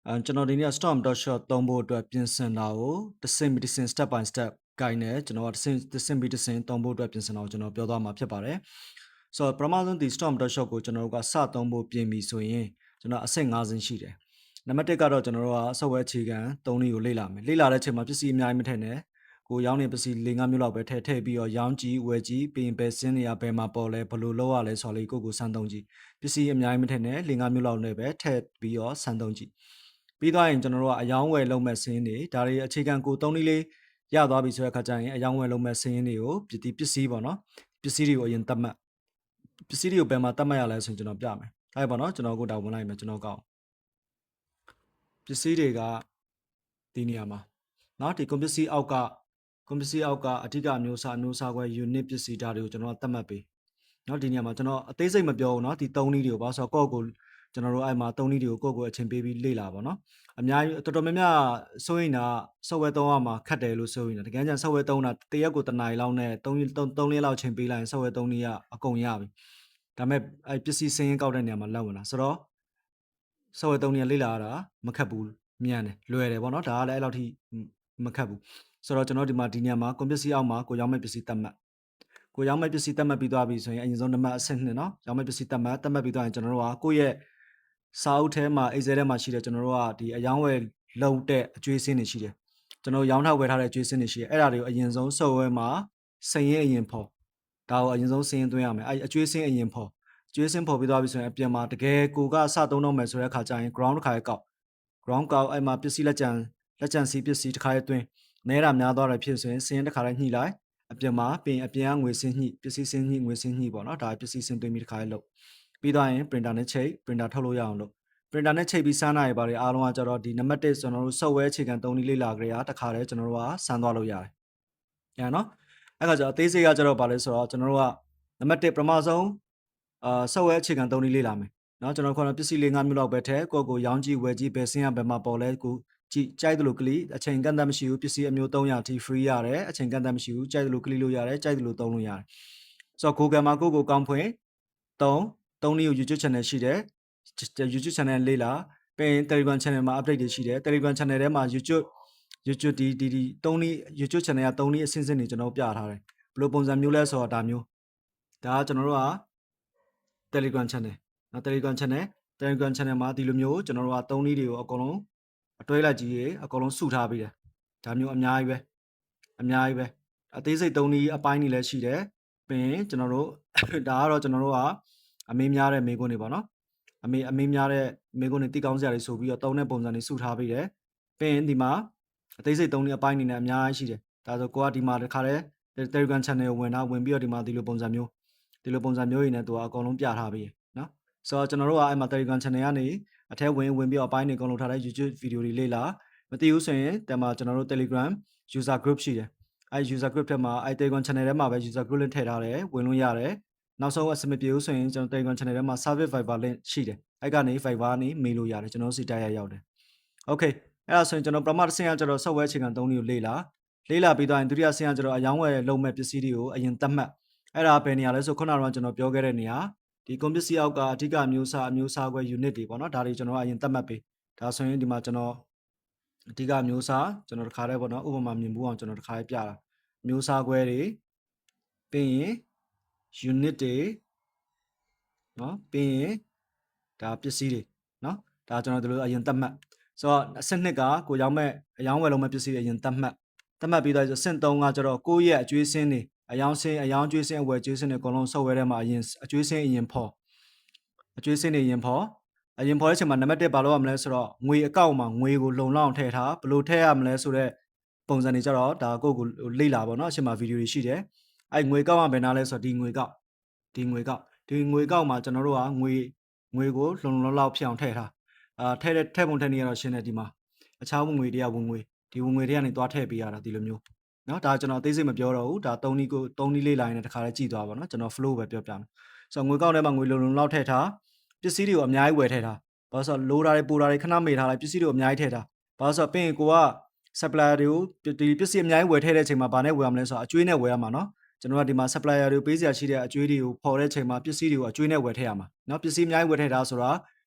ကျွန်တော်ဒီနေ့ storm.shot သုံးဖို့အတွက်ပြင်ဆင်တာကိုတစ်ဆင့်ပြီးတစ်ဆင့် step by step ကိုင်းနေကျွန်တော်ကတစ်ဆင့်ပြီးတစ်ဆင့်သုံးဖို့အတွက်ပြင်ဆင်တာကိုကျွန်တော်ပြောသွားမှာဖြစ်ပါတယ်ဆိုတော့ပထမဆုံးဒီ storm.shot ကိုကျွန်တော်တို့ကစသုံးဖို့ပြင်ပြီဆိုရင်ကျွန်တော်အဆင့်5ဆင့်ရှိတယ်နံပါတ်1ကတော့ကျွန်တော်တို့က software အခြေခံ3နည်းကိုလေ့လာမယ်လေ့လာတဲ့အချိန်မှာပစ္စည်းအများကြီးမထည့်နဲ့ကိုရောင်းနေပစ္စည်း၄-၅မျိုးလောက်ပဲထည့်ပြီးတော့ရောင်းကြည့်ဝယ်ကြည့်ပြီးရင်ဘယ်စင်းနေရဘယ်မှာပေါ်လဲဘယ်လိုလုပ်ရလဲဆိုတော့လေကိုစမ်းသုံးကြည့်ပစ္စည်းအများကြီးမထည့်နဲ့၄-၅မျိုးလောက်နဲ့ပဲထည့်ပြီးတော့စမ်းသုံးကြည့်ပြီးသွားရင်ကျွန်တော်တို့ကအယောင်းဝယ်လုပ်မဲ့စင်းတွေဒါတွေအခြေခံကို3နည်းလေးရသွားပြီဆိုတဲ့အခါကျရင်အယောင်းဝယ်လုပ်မဲ့စင်းတွေကိုပစ္စည်းပေါ့နော်ပစ္စည်းတွေကိုအရင်သတ်မှတ်ပစ္စည်းတွေကိုဘယ်မှာသတ်မှတ်ရလဲဆိုရင်ကျွန်တော်ပြမယ်အဲ့ပေါ့နော်ကျွန်တော်ကိုဒါဝင်လိုက်မယ်ကျွန်တော်ကောက်ပစ္စည်းတွေကဒီနေရာမှာเนาะဒီကွန်ပစ္စည်းအောက်ကအဓိကအမျိုးအစားခွဲ unit ပစ္စည်းဓာတ်တွေကိုကျွန်တော်သတ်မှတ်ပေးเนาะဒီနေရာမှာကျွန်တော်အသေးစိတ်မပြောဘူးเนาะဒီ3နည်းတွေကိုပါဆိုတော့ကိုကျွန်တော်တို့အဲ့မှာ3နည်းတွေကိုကိုအချိန်ပေးပြီးလေ့လာပါเนาะအများကြီးတော်တော်များများစိုးရင်တာ software သုံးရမှာခက်တယ်လို့ဆိုရင်တကယ်ကြမ်း software သုံးတာတရက်ကိုတစ်နာရီလောက်နဲ့3ရက်လောက်ချိန်ပေးလိုက်ရင် software သုံးနည်းကအကုန်ရပြီဒါပေမဲ့အဲ့ပစ္စည်းစင်းရင်ကောက်တဲ့နေရာမှာလက်ဝင်တာဆိုတော့ software သုံးနည်းလေ့လာရတာမခက်ဘူးမြန်တယ်လွယ်တယ်ပေါ့နော်ဒါကလည်းအဲ့လောက်ထိမခက်ဘူးဆိုတော့ကျွန်တော်ဒီနေရာမှာကွန်ပစ္စည်းအောက်မှာကိုရောင်းမဲ့ပစ္စည်းသတ်မှတ်ကိုရောင်းမဲ့ပစ္စည်းသတ်မှတ်ပြီးသွားပြီဆိုရင်အရင်ဆုံးနံပါတ်အဆင့်2เนาะရောင်းမဲ့ပစ္စည်းသတ်မှတ်ပြီးသွားရင်ကျွန်တော်တို့ကကိုယ့်ရဲ့စာအုပ်ထဲမှာ Excel ထဲမှာရှိတဲ့ကျွန်တော်တို့ကဒီအယောင်းဝယ်လုပ်တဲ့အကျွေးစင်းတွေရှိတယ်ကျွန်တော်ရောင်းထားဝယ်ထားတဲ့အကျွေးစင်းတွေရှိတယ်အဲ့ဒါတွေကိုအရင်ဆုံး software မှာစရင်အရင်ဖော်ဒါကိုအရင်ဆုံးစရင်သွင်းရမယ်အဲ့အကျွေးစင်းအရင်ဖော်ကျွေးစင်းဖော်ပြီးသွားပြီဆိုရင်အပြင်မှာတကယ်ကိုကစသုံးတော့မယ်ဆိုတဲ့အခါကျရင် ground တစ်ခါကောက် ground ကောက်အဲ့မှာပစ္စည်းလက်ကျန်စီပစ္စည်းတစ်ခါရဲသွင်းနဲတာများသွားတယ်ဖြစ်ဆိုရင်စင်းတစ်ခါလဲညှိလိုက်အပြင်မှာပြင်အပြင်ကငွေစင်းညှိပစ္စည်းစင်းညှိငွေစင်းညှိပေါ့နော်ဒါပစ္စည်းစင်းသွင်းပြီးတစ်ခါလဲလုပ်ပြီးသွားရင် printer နဲ့ချိတ် printer ထုတ်လို့ရအောင်လုပ် printer နဲ့ချိတ်ပြီးစမ်းနိုင်ပါတယ်အားလုံးကကြတော့ဒီနံပါတ်1ကျွန်တော်တို့ software အခြေခံ3နည်းလေ့လာကြရတခါလဲကျွန်တော်တို့ကစမ်းသွားလို့ရတယ်။ညာနော်အဲ့ခါကျတော့အသေးစိတ်ကကြတော့ဗာလဲဆိုတော့ကျွန်တော်တို့ကနံပါတ်1ပထမဆုံးsoftware အခြေခံ3နည်းလေ့လာမယ်။နော်ကျွန်တော်ခေါ်ပစ္စည်း၄-၅မျိုးလောက်ပဲထည့်ကိုရောင်းကြည့်ဝယ်ကြည့်ဘယ်စင်းရဘယ်မှာပေါ်လဲကိုကြည့်ကြိုက်တယ်လို့ကလီအချိန်ကန့်သတ်မရှိဘူးပစ္စည်းအမျိုး300 T free ရတယ်အချိန်ကန့်သတ်မရှိဘူးကြိုက်တယ်လို့ကလီလို့ရတယ်ကြိုက်တယ်လို့သုံးလို့ရတယ်ဆိုတော့ Google မှာကိုကောင်းဖွင့်3နည်းကို YouTube channel ရှိတယ် YouTube channel လေ့လာပြီးရင် Telegram channel မှာ update တွေရှိတယ် Telegram channel ထဲမှာ YouTube ဒီ3နည်း YouTube channel က3နည်းအဆင့်တွေကျွန်တော်ပြထားတယ်ဘယ်လိုပုံစံမျိုးလဲဆိုတော့ဒါမျိုးဒါကကျွန်တော်တို့က Telegram channel နော် Telegram channel မှာဒီလိုမျိုးကျွန်တော်တို့က3နည်းတွေကိုအကုန်လုံးအတွဲလိုက်ကြီးရေအကုန်လုံးစုထားပေးတယ်ဒါမျိုးအများကြီးပဲအသေးစိတ်3နည်းအပိုင်းတွေလည်းရှိတယ်ပြီးရင်ကျွန်တော်တို့ဒါကတော့ကျွန်တော်တို့ကအမေးများတဲ့မေးခွန်းတွေပေါ့နော်အမေးများတဲ့မေးခွန်းတွေတိကောင်းစရာတွေဆိုပြီးတော့3တဲ့ပုံစံတွေစုထားပေးတယ်ပြီးရင်ဒီမှာအသေးစိတ်3နည်းအပိုင်းတွေနဲ့အများကြီးရှိတယ်ဒါဆိုကိုကဒီမှာတစ်ခါလဲ Telegram channel ကိုဝင်ပြီးတော့ဒီမှာဒီလိုပုံစံမျိုးတွေနဲ့သူကအကုန်လုံးပြထားပေးတယ်နော်ဆိုတော့ကျွန်တော်တို့ကအဲ့မှာ Telegram channel ကနေအထက်ဝင်ပြီးတော့အပိုင်းတွေအကုန်လုံးထားတဲ့ YouTube ဗီဒီယိုတွေလေ့လာမသိဘူးဆိုရင်တမကျွန်တော်တို့ Telegram user group ရှိတယ်အဲ့ user group ထဲမှာအဲ့ Telegram channel ထဲမှာပဲ user group link ထည့်ထားတယ်ဝင်လို့ရတယ်နောက်ဆုံးအဆင်မပြေဘူးဆိုရင်ကျွန်တော် Telegram channel ထဲမှာ service Viber link ရှိတယ်အဲ့ကနေ Viber ကနေမေးလို့ရတယ်ကျွန်တော်စီတိုက်ရရောက်တယ် Okay အဲ့ဒါဆိုရင်ကျွန်တော်ပထမတစ်ဆင့်ကကျတော့ software အခြေခံ3နည်းကိုလေ့လာပြီးသွားရင်ဒုတိယဆင့်ကကျတော့အယောင်းဝယ်လုပ်မဲ့ပစ္စည်းတွေကိုအရင်သတ်မှတ်အဲ့ဒါဘယ်နေရာလဲဆိုခုနကကျွန်တော်ပြောခဲ့တဲ့နေရာဒီကွန်ပစ္စည်းအောက်ကအဓိကအမျိုးအစားခွဲ unit တွေပေါ့နော်ဒါတွေကျွန်တော်ကအရင်သတ်မှတ်ပေးဒါဆိုရင်ဒီမှာကျွန်တော်အဓိကအမျိုးအစားကျွန်တော်တစ်ခါတည်းပေါ့နော်ဥပမာမြင်မှုအောင်ကျွန်တော်တစ်ခါတည်းပြတာမျိုးစားခွဲတွေပြီးရင် unit တွေနော်ပြီးရင်ဒါပစ္စည်းတွေနော်ဒါကျွန်တော်တို့အရင်သတ်မှတ်ဆိုတော့အဆင့်2ကကိုရောင်းမဲ့အယောင်းဝယ်လုံးမဲ့ပစ္စည်းတွေအရင်သတ်မှတ်ပြီးတော့အဆင့်3ကကျတော့ကိုယ့်ရဲ့အကျွေးစင်းတွေအယောင်းအကျွေးစင်းအဝယ်ကျွေးစင်းတွေအကုန်လုံး software ထဲမှာအရင်အကျွေးစင်းအရင်ဖော်တဲ့ချိန်မှာနံပါတ်1ဘာလုပ်ရမလဲဆိုတော့ငွေအကောင့်မှာငွေကိုလုံလောက်အောင်ထည့်ထားဘယ်လိုထည့်ရမလဲဆိုတော့ပုံစံတွေကြတော့ဒါကိုလေ့လာပါတော့အရှင်မှာဗီဒီယိုတွေရှိတယ်အဲ့ငွေကောက်ရဘယ်နာလဲဆိုတော့ဒီငွေကောက်မှာကျွန်တော်တို့ကငွေကိုလုံလောက်ဖြစ်အောင်ထည့်ထားထည့်ပုံထည့်နေရတော့ရှင်းတယ်ဒီမှာအခြားဝင်ငွေတွေကဝင်ငွေဒီဝင်ငွေတွေကနေသွားထည့်ပေးရတာဒီလိုမျိုးနော်ဒါကျွန်တော်အသေးစိတ်မပြောတော့ဘူးဒါ3နည်းလေးလိုင်းနဲ့တခါလေးကြည့်သွားပါနော်ကျွန်တော် flow ပဲပြောပြမယ်ဆိုတော့ငွေကောက်ထဲမှာငွေလုံလောက်ထည့်ထားပစ္စည်းတွေကိုအများကြီးဝယ်ထည့်ထားဘာလို့ဆိုတော့လိုတာတွေပိုတာတွေခဏမေ့ထားလိုက်ပစ္စည်းတွေကိုအများကြီးထည့်ထားဘာလို့ဆိုတော့ပြင်ကိုက supplier တွေကိုဒီပစ္စည်းအများကြီးဝယ်ထည့်တဲ့အချိန်မှာဘာနဲ့ဝယ်ရမလဲဆိုတော့အကျွေးနဲ့ဝယ်ရမှာနော်ကျွန်တော်ကဒီမှာ supplier တွေပေးစရာရှိတဲ့အကျွေးတွေကိုပေါ်တဲ့အချိန်မှာပစ္စည်းတွေကိုအကျွေးနဲ့ဝယ်ထည့်ရမှာနော်ပစ္စည်းအများကြီးဝယ်ထည့်ထားဆိုတာ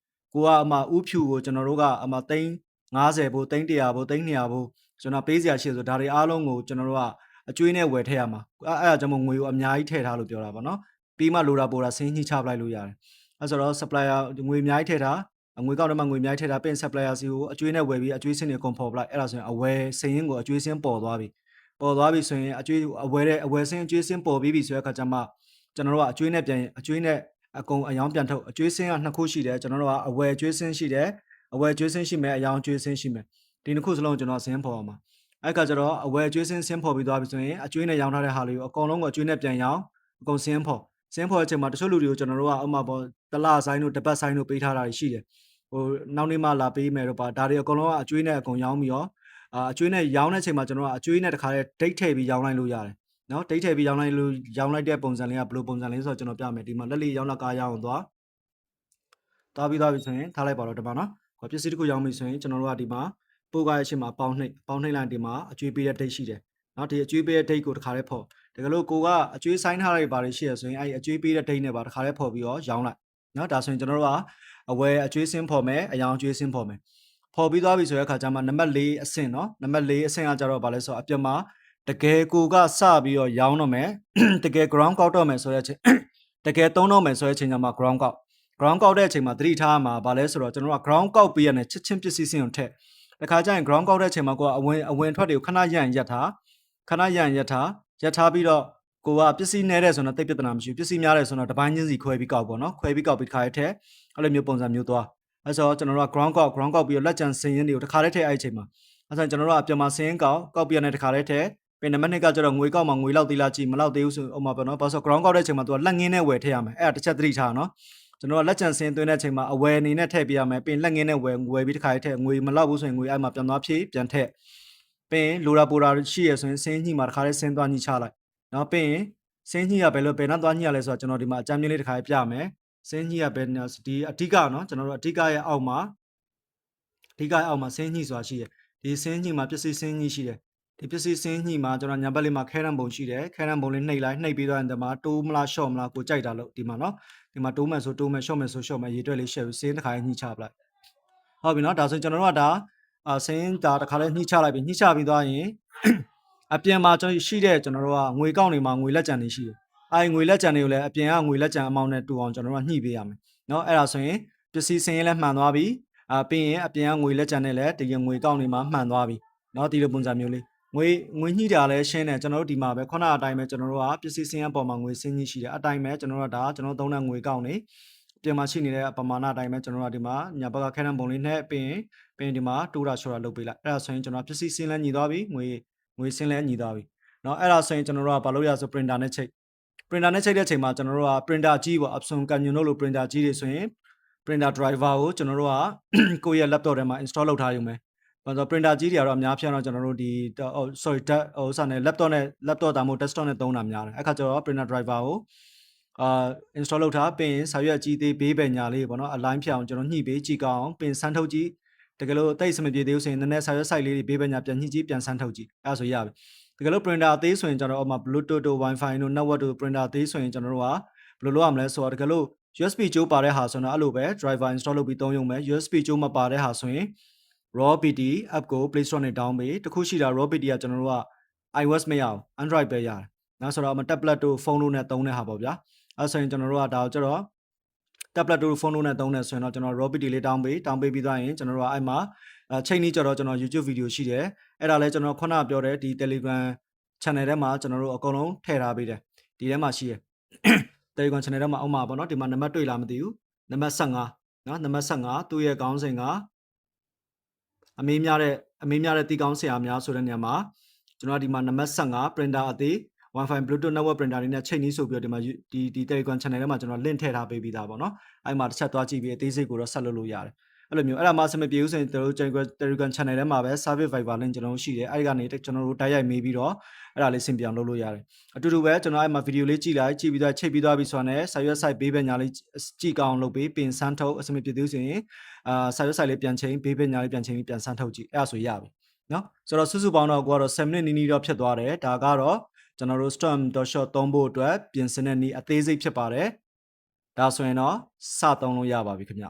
ကိုကအမှဥဖြူကိုကျွန်တော်တို့ကအမှသိန်း50ဘို့သိန်း100ဘို့သိန်း200ဘို့ကျွန်တော်ပေးစရာရှိဆိုဒါတွေအားလုံးကိုကျွန်တော်တို့ကအကျွေးနဲ့ဝယ်ထည့်ရမှာအဲ့ဒါကြောင့်မို့ငွေကိုအများကြီးထည့်ထားလို့ပြောတာပေါ့နော်ပြီးမှလိုတာပိုတာစင်းညှိချပလိုက်လို့ရတယ်အဲ့ဆိုတော့ supplier ငွေအများကြီးထည့်ထားငွေကောက်တော့မှငွေအများကြီးထည့်ထားပြင် supplier စီကိုအကျွေးနဲ့ဝယ်ပြီးအကျွေးစင်းတွေ confirm ပလိုက်အဲ့ဒါဆိုရင်အဝယ်စင်းရင်ကိုအကျွေးစင်းပေါ်သွားပြီဆိုရင်အကျွေးအဝယ်စင်းအကျွေးစင်းပေါ်ပြီးပြီဆိုတဲ့အခါကျမှကျွန်တော်တို့ကအကျွေးနဲ့ပြန်အကျွေးနဲ့အကုန်အယောင်ပြန်ထုတ်အကျွေးစင်းက2ခုရှိတယ်ကျွန်တော်တို့ကအဝယ်အကျွေးစင်းရှိတယ်အဝယ်အကျွေးစင်းရှိမယ်အယောင်အကျွေးစင်းရှိမယ်ဒီနှစ်ခုစလုံးကျွန်တော်စင်းပေါ်အောင်ပါအဲ့ကကြတော့အဝယ်အကျွေးစင်းဖော်ပြီးသွားပြီဆိုရင်အကျွေးနဲ့ရောင်းထားတဲ့ဟာလေးကိုအကုန်လုံးကိုအကျွေးနဲ့ပြန်ရောင်းအကုန်စင်းဖော်တဲ့အချိန်မှာတချို့လူတွေကိုကျွန်တော်တို့ကအမှပေါ့တလဆိုင်တို့တပတ်ဆိုင်တို့ပေးထားတာရှိတယ်ဟိုနောက်နေ့မှလာပေးမယ်တော့ပါဒါတွေအကုန်လုံးကအကျွေးနဲ့အကုန်ရောင်းပြီးတော့အကျွေးနဲ့ရောင်းတဲ့အချိန်မှာကျွန်တော်ကအကျွေးနဲ့တခါတည်း date ထည့်ပြီးရောင်းလိုက်လို့ရတယ်နော် date ထည့်ပြီးရောင်းလိုက်တဲ့ပုံစံလေးကဘယ်လိုပုံစံလေးဆိုတော့ကျွန်တော်ပြမယ်ဒီမှာလက်လေးရောင်းလာကားရအောင်သွားပြီးဆိုရင်ထားလိုက်ပါတော့ဒီမှာနော်ပစ္စည်းတစ်ခုရောင်းပြီဆိုရင်ကျွန်တော်တို့ကဒီမှာပို့ကားရဲ့အချိန်မှာပေါင်းနှိပ်လိုက်ဒီမှာအကျွေးပေးတဲ့ date ရှိတယ်နော်ဒီအကျွေးပေးတဲ့ date ကိုတခါတည်းဖော်တကယ်လို့ကိုကအကျွေးဆိုင်ထားလိုက်ပါတယ်ရှိရဆိုရင်အဲ့အကျွေးပေးတဲ့ date နဲ့ပါတခါတည်းဖော်ပြီးတော့ရောင်းလိုက်နော်ဒါဆိုရင်ကျွန်တော်တို့ကအဝယ်အကျွေးစင်းဖော်မယ်အယောင်အကျွေးစင်းဖော်မယ်ဖော်ပြီးသွားပြီဆိုတဲ့အခါကျမှနံပါတ်4အဆင့်နော်နံပါတ်4အဆင့်ကကြတော့ဗာလဲဆိုတော့အပြတ်မှာတကယ်ကိုကစပြီးတော့ရောင်းတော့မယ်တကယ် ground ကောက်တော့မယ်ဆိုတဲ့အချိန်တကယ်သုံးတော့မယ်ဆိုတဲ့အချိန်ကျမှ ground ကောက်တဲ့အချိန်မှာသတိထားမှာဗာလဲဆိုတော့ကျွန်တော်က ground ကောက်ပြီးရတဲ့ချက်ချင်းပစ္စည်းစင်းကိုထည့်တခါကျရင် ground ကောက်တဲ့အချိန်မှာကိုကအဝင်ထွက်တွေကိုခဏရန်ရက်ထားပြီးတော့ကိုကပစ္စည်းနဲတဲ့ဆိုတော့တိတ်ပြဿနာမရှိဘူးပစ္စည်းများတယ်ဆိုတော့တပိုင်းချင်းစီခွဲပြီးကောက်ပေါ့နော်ခွဲပြီးကောက်ပြီးတခါထည့်အဲ့လိုမျိုးပုံစံမျိုးသွားအဲ့ဆိုတော့ကျွန်တော်တို့က ground ကောက်ပြီးတော့လက်ကျန်စင်းရင်းတွေကိုတခါတည်းထည့်အဲ့အချိန်မှာအဲ့ဆိုကျွန်တော်တို့ကပြန်မှာစင်းကောက်ပြီးရတဲ့တခါတည်းထည့်ပြင်နံပါတ်2ကကျတော့ငွေကောက်မှာငွေလောက်သေးလားကြည့်မလောက်သေးဘူးဆိုဥပမာပေါ့နော်ဘာလို့ဆို ground ကောက်တဲ့အချိန်မှာသူကလက်ငင်းနဲ့ဝယ်ထည့်ရမယ်အဲ့ဒါတစ်ချက်သတိထားနော်ကျွန်တော်ကလက်ကျန်စင်းသွင်းတဲ့အချိန်မှာအဝယ်အနေနဲ့ထည့်ပြရမယ်ပြင်လက်ငင်းနဲ့ဝယ်ပြီးတခါတည်းထည့်ငွေမလောက်ဘူးဆိုရင်ငွေအဲ့မှာပြန်သွားဖြည့်ပြန်ထည့်ပြင်လိုတာပိုတာရှိရဆိုရင်စင်းညှိမှာတခါတည်းစင်းသွားညှိချလိုက်နော်ပြင်စင်းညှိရဘယ်နဲ့သွားညှိရလဲဆိုတော့ကျွန်တော်ဒီမှာအကြမ်းမြင့်လေးတခါပြမယ်စင်းညှိရဘယ်ဒီအဓိကနော်ကျွန်တော်တို့အဓိကရဲ့အောက်မှာစင်းညှိဆိုတာရှိတယ်ဒီစင်းညှိမှာပစ္စည်းစင်းညှိရှိတယ်ဒီပစ္စည်းစင်းညှိမှာကျွန်တော်ညာဘက်လေးမှာခဲရန်ပုံရှိတယ်ခဲရန်ပုံလေးနှိပ်ပြီးတော့ဒီမှာတိုးမလားရှော့မလားကိုကြိုက်တာလို့ဒီမှာနော်ဒီမှာတိုးမယ်ဆိုတိုးမယ်ရှော့မယ်ဆိုရှော့မယ်ရေတွက်လေးရှယ်ပြီးစင်းတစ်ခါညှိချပလိုက်ဟုတ်ပြီနော်ဒါဆိုကျွန်တော်တို့ကဒါစင်းဒါတစ်ခါလေးညှိချလိုက်ပြီးညှိချပြီးသွားရင်အပြင်မှာကျွန်တော်ရှိတဲ့ကျွန်တော်တို့ကငွေကောက်နေမှာငွေလက်ကျန်တွေရှိတယ်အဲ့ငွေလက်ကျန်တွေကိုလည်းအပြင်ကငွေလက်ကျန်အမောင်းနဲ့တူအောင်ကျွန်တော်တို့ကညှိပေးရမယ်နော်အဲ့ဒါဆိုရင်ပစ္စည်းစင်းရင်လည်းမှန်သွားပြီပြီးရင်အပြင်ကငွေလက်ကျန်နဲ့လည်းတကယ်ငွေကောက်နေမှာမှန်သွားပြီနော်ဒီလိုပုံစံမျိုးလေးငွေညှိတာလည်းရှင်းတယ်ကျွန်တော်တို့ဒီမှာပဲခုနအတိုင်းပဲကျွန်တော်တို့ကပစ္စည်းစင်းရပေါ်မှာငွေစင်းညှိရှိတယ်အတိုင်းပဲကျွန်တော်တို့ကဒါကျွန်တော်သုံးတဲ့ငွေကောက်နေပြင်မှာရှိနေတဲ့ပမာဏအတိုင်းပဲကျွန်တော်တို့ကဒီမှာညာဘက်ကခဲတန်းပုံလေးနဲ့ပြီးရင်ဒီမှာတိုးတာချောတာလုပ်ပေးလိုက်အဲ့ဒါဆိုရင်ကျွန်တော်ပစ္စည်းစင်းလည်းညီသွားပြီငွေစင်းလည်းညီသွားပြီနော်အဲ့ဒါဆိုရင်ကျွန်တော်တို့ကဘာလို့ရဆို printer နဲ့ချိတ်တဲ့အချိန်မှာကျွန်တော်တို့က printer ကြီးပေါ့ Epson Canyon လို့ printer ကြီးတွေဆိုရင် printer driver ကိုကျွန်တော်တို့ကကိုယ့်ရဲ့ laptop ထဲမှာ install လုပ်ထားရုံပဲဘာလို့ printer ကြီးတွေကတော့အများဖြင့်တော့ကျွန်တော်တို့ဒီ laptop ဒါမှမဟုတ် desktop နဲ့သုံးတာများတယ်အဲ့ခါကျတော့ printer driver ကိုinstall လုပ်ထားပြီးရင်စာရွက်အကြီးသေးဘေးပညာလေးပေါ့နော် align ဖြစ်အောင်ကျွန်တော်ညှိပေးကြည့်ကောင်းပြင်စမ်းထုတ်ကြည့်တကယ်လို့တိတ်စမပြေသေးဘူးဆိုရင်နည်းနည်းစာရွက် site လေးတွေဘေးပညာပြန်ညှိကြည့်ပြန်စမ်းထုတ်ကြည့်အဲ့ဒါဆိုရပြီတကယ်လို့ printer အသေးဆိုရင်ကျွန်တော်ဥပမာ Bluetooth တို့ Wi-Fi တို့ network တို့ printer အသေးဆိုရင်ကျွန်တော်တို့ကဘယ်လိုလုပ်ရမလဲဆိုတော့တကယ်လို့ USB ကြိုးပါတဲ့ဟာဆိုတော့အဲ့လိုပဲ driver install လုပ်ပြီးသုံးရုံပဲ USB ကြိုးမပါတဲ့ဟာဆိုရင် raw BT app ကို Play Store နဲ့ down ပေးတခုရှိတာ raw BT ကကျွန်တော်တို့က iOS မရအောင် Android ပဲရတယ်နောက်ဆိုတော့ tablet တို့ phone တို့နဲ့သုံးတဲ့ဟာပေါ့ဗျာအဲ့ဆိုရင်ကျွန်တော်တို့ကဒါကိုကျတော့ tablet တို့ phone တို့နဲ့သုံးတယ်ဆိုရင်တော့ကျွန်တော် raw BT လေး down ပေးပြီးသွားရင်ကျွန်တော်တို့ကအဲ့မှာချိန်ကြီးကြတော့ကျွန်တော် YouTube video ရှိတယ်အဲ့ဒါလည်းကျွန်တော်ခုနပြောတဲ့ဒီ Telegram channel ထဲမှာကျွန်တော်တို့အကုန်လုံးထည့်ထားပေးတယ်ဒီထဲမှာရှိရယ် Telegram channel ထဲမှာအောက်မှာပေါ့နော်ဒီမှာနံပါတ်တွေ့လားမသိဘူးနံပါတ်15နော်နံပါတ်15သူ့ရဲ့ခေါင်းစဉ်ကအမေးများတဲ့တီကောင်းဆရာများဆိုတဲ့နေရာမှာကျွန်တော်ဒီမှာနံပါတ်15 printer အသေး Wi-Fi Bluetooth network printer တွေနဲ့ချိန်နီးဆိုပြီးတော့ဒီမှာဒီ Telegram channel ထဲမှာကျွန်တော် link ထည့်ထားပေးပြီးသားပေါ့နော်အဲ့မှာတစ်ချက်သွားကြည့်ပြီးအသေးစိတ်ကိုတော့ဆက်လုပ်လို့ရတယ်အဲ့လိုမျိုးအဲ့ဒါမှအဆင်မပြေဘူးဆိုရင်ကျွန်တော်တို့ Telegram channel ထဲမှာပဲ service Viber link ကျွန်တော်တို့ရှိတယ်အဲ့ဒီကနေကျွန်တော်တို့တိုက်ရိုက်မေးပြီးတော့အဲ့ဒါလေးဆင်ပြောင်းလုပ်လို့ရတယ်အတူတူပဲကျွန်တော်အဲ့မှာဗီဒီယိုလေးကြည့်ပြီးတော့ချိန်ပြီးသွားပြီဆိုတော့စာရွက် site ဘေးပညာလေးကြည့်ကောင်းလုပ်ပြီးပြင်ဆန်းထုတ်အဆင်မပြေသေးဘူးဆိုရင်စာရွက် site လေးပြန်ချိန်ဘေးပညာလေးပြန်ချိန်ပြီးပြန်ဆန်းထုတ်ကြည့်အဲ့ဒါဆိုရပြီနော်ဆိုတော့စုစုပေါင်းတော့ကိုကတော့7မိနစ်နီးတော့ဖြစ်သွားတယ်ဒါကတော့ကျွန်တော်တို့ storm.shot သုံးဖို့အတွက်ပြင်ဆင်တဲ့နည်းအသေးစိတ်ဖြစ်ပါတယ်ဒါဆိုရင်တော့စသုံးလို့ရပါပြီခင်ဗျ